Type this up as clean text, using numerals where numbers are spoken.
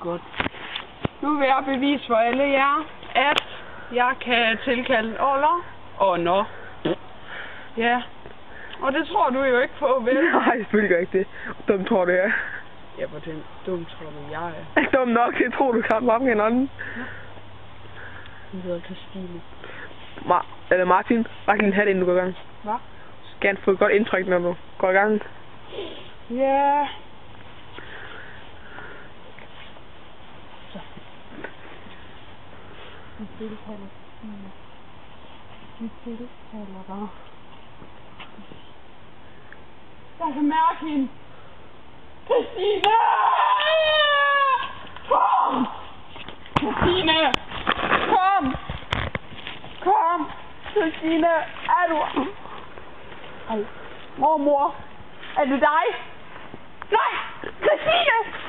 Godt. Nu vil jeg bevise for alle jer, at jeg kan tilkalde Oller og Nå. Ja. Og det tror du jo ikke på, vel? Nej, selvfølgelig gør ikke det. Dum tror du, jeg er. Ja, hvor den dum tror du, jeg er. Dum nok, det tror du kan om hinanden. Hun hedder Christine. Eller Martin, ræk din hat, inden du går i gang. Hvad? Du skal gerne få et godt indtryk, når du går i gang. Ja. Så. Vi tilkalder Christine. Vi tilkalder dig. Jeg kan mærke hende. Christine! Kom! Christine! Kom! Kom! Christine! Er du... Ej. Mormor! Er det dig? Nej! Christine!